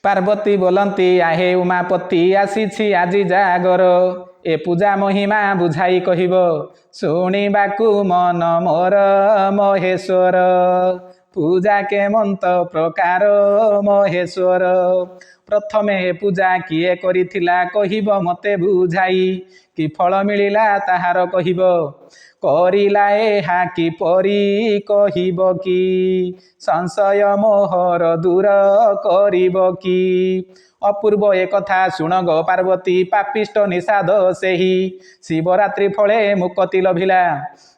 ପାର୍ବତୀ ବୋଲନ୍ତି ଆହେ ଉମାପତି ଆସିଛି ଆଜି ଜାଗର। ଏ ପୂଜା ମହିମା ବୁଝାଇ କହିବ ଶୁଣିବାକୁ ମନ ମୋର ମହେଶ୍ୱର। ପୂଜା କେମନ୍ତ ପ୍ରକାର ମହେଶ୍ୱର। ପ୍ରଥମେ ଏ ପୂଜା କିଏ କରିଥିଲା କହିବ ମୋତେ ବୁଝାଇ। କି ଫଳ ମିଳିଲା ତାହାର କହିବ। କରିଲା ଏହା କିପରି କହିବ କି। ସଂଶୟ ମୋହର ଦୂର କରିବ କି। ଅପୂର୍ବ ଏକଥା ଶୁଣ ଗୋ ପାର୍ବତୀ ପାପିଷ୍ଟ ନିଷାଦ ସେହି। ଶିବରାତ୍ରି ଫଳେ ମୁକ୍ତି ଲଭିଲା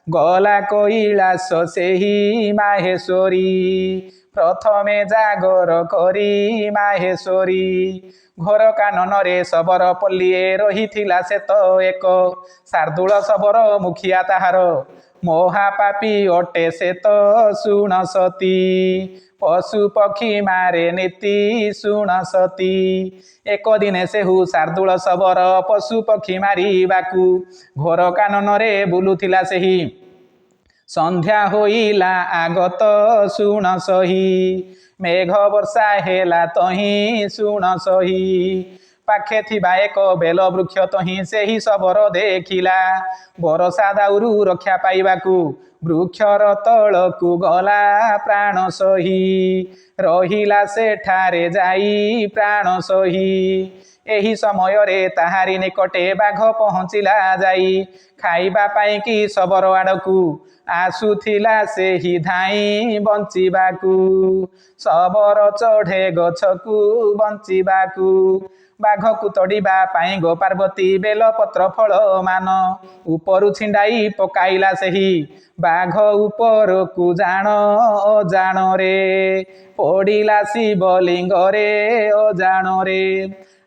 ଗଲା କୈଳାସ ସେହି ମାହେଶ୍ୱରୀ। ପ୍ରଥମେ ଜାଗର କରି ମାହେଶ୍ୱରୀ। ଘର କାନନରେ ଶବର ପଲ୍ଲୀଏ ରହିଥିଲା ସେ ତ ଏକ। ଶାର୍ଦୂଳ ଶବର ମୁଖିଆ ତାହାର ମହାପାପୀ ଅଟେ ସେ ତ ଶୁଣ ସତୀ। ପଶୁ ପକ୍ଷୀ ମାରେ ନୀତି ଶୁଣ ସତୀ। ଏକ ଦିନେ ସେହୁ ଶାର୍ଦୂଳ ଶବର ପଶୁ ପକ୍ଷୀ ମାରିବାକୁ ଘର କାନନରେ ବୁଲୁଥିଲା ସେହି। ସନ୍ଧ୍ୟା ହୋଇଲା ଆଗତ ଶୁଣ ସହି। ମେଘ ବର୍ଷା ହେଲା ତହିଁ ଶୁଣ ସହି। ପାଖେ ଥିବା ଏକ ବେଲ ବୃକ୍ଷ ତହିଁ ସେହି ଶବର ଦେଖିଲା। ବରଷା ଦାଉରୁ ରକ୍ଷା ପାଇବାକୁ ବୃକ୍ଷର ତଳକୁ ଗଲା ପ୍ରାଣ ସହି। ରହିଲା ସେଠାରେ ଯାଇ ପ୍ରାଣ ସହି। ଏହି ସମୟରେ ତାହାରି ନିକଟେ ବାଘ ପହଞ୍ଚିଲା ଯାଇ। ଖାଇବା ପାଇଁକି ଶବର ଆଡ଼କୁ ଆସୁଥିଲା ସେହି ଧାଇଁ ବଞ୍ଚିବାକୁ। ଶବର ଚଢ଼େ ଗଛକୁ ବଞ୍ଚିବାକୁ। ବାଘକୁ ତଡ଼ିବା ପାଇଁ ଗୋ ପାର୍ବତୀ ବେଲପତ୍ର ଫଳ ମାନ ଉପରୁ ଛିଣ୍ଡାଇ ପକାଇଲା ସେହି। ବାଘ ଉପରକୁ ଜାଣ ଅଜାଣରେ ପଡ଼ିଲା ଶିବଲିଙ୍ଗରେ ଅଜାଣରେ।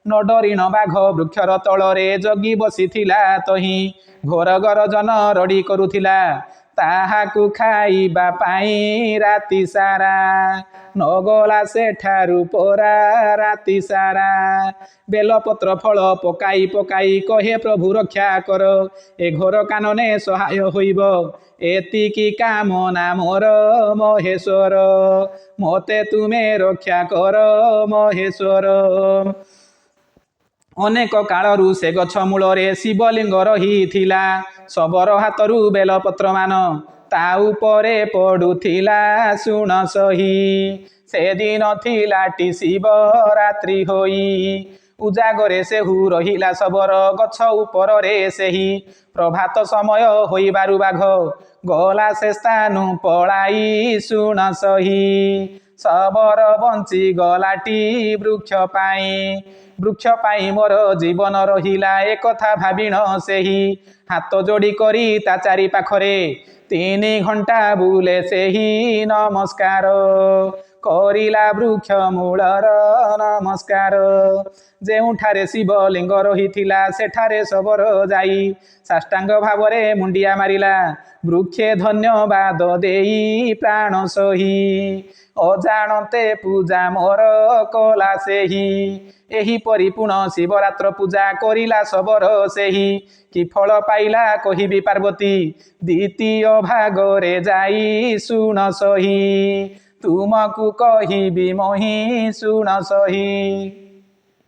ନଡରିଣ ବାଘ ବୃକ୍ଷର ତଳରେ ଜଗି ବସିଥିଲା ତହିଁ। ଘୋର ଗର୍ଜନ ରଡ଼ି କରୁଥିଲା ତାହାକୁ ଖାଇବା ପାଇଁ ରାତି ସାରା। ନଗଲା ସେଠାରୁ ପରା ରାତି ସାରା। ବେଲପତ୍ର ଫଳ ପକାଇ ପକାଇ କହେ ପ୍ରଭୁ ରକ୍ଷା କର। ଏ ଘୋର କାନନେ ସହାୟ ହୋଇବ ଏତିକି କାମନା ମୋର ମହେଶ୍ୱର। ମୋତେ ତୁମେ ରକ୍ଷା କର ମହେଶ୍ୱର। ଅନେକ କାଳରୁ ସେ ଗଛ ମୂଳରେ ଶିବଲିଙ୍ଗ ରହିଥିଲା। ଶବର ହାତରୁ ବେଲପତ୍ର ମାନ ତା ଉପରେ ପଡୁଥିଲା ଶୁଣ ସହି। ସେଦିନ ଥିଲାଟି ଶିବରାତ୍ରି ହୋଇ। ଉଜାଗରେ ସେହୁ ରହିଲା ଶବର ଗଛ ଉପରରେ ସେହି। ପ୍ରଭାତ ସମୟ ହୋଇବାରୁ ବାଘ ଗଲା ସେ ସ୍ଥାନୁ ପଳାଇ ଶୁଣ ସହି। ଶବର ବଞ୍ଚି ଗଲାଟି ବୃକ୍ଷ ପାଇଁ। ବୃକ୍ଷ ପାଇଁ ମୋର ଜୀବନ ରହିଲା ଏକଥା ଭାବିଣ ସେହି। ହାତ ଯୋଡ଼ି କରି ତା ଚାରି ପାଖରେ 3 ଘଣ୍ଟା ବୁଲେ ସେହି ନମସ୍କାର। କରିଲା ବୃକ୍ଷ ମୂଳର ନମସ୍କାର। ଯେଉଁଠାରେ ଶିବଲିଙ୍ଗ ରହିଥିଲା ସେଠାରେ ଶବର ଯାଇ ସାଷ୍ଟାଙ୍ଗ ଭାବରେ ମୁଣ୍ଡିଆ ମାରିଲା ବୃକ୍ଷେ ଧନ୍ୟବାଦ ଦେଇ ପ୍ରାଣ ସହି। ଅଜାଣତେ ପୂଜା ମୋର କଲା ସେହି। ଏହିପରି ପୁଣ ଶିବରାତ୍ର ପୂଜା କରିଲା ଶବର ସେହି। କି ଫଳ ପାଇଲା କହିବି ପାର୍ବତୀ ଦ୍ୱିତୀୟ ଭାଗରେ ଯାଇ ଶୁଣ ସହି। ତୁମକୁ କହିବି ମହି ଶୁଣ ସହି।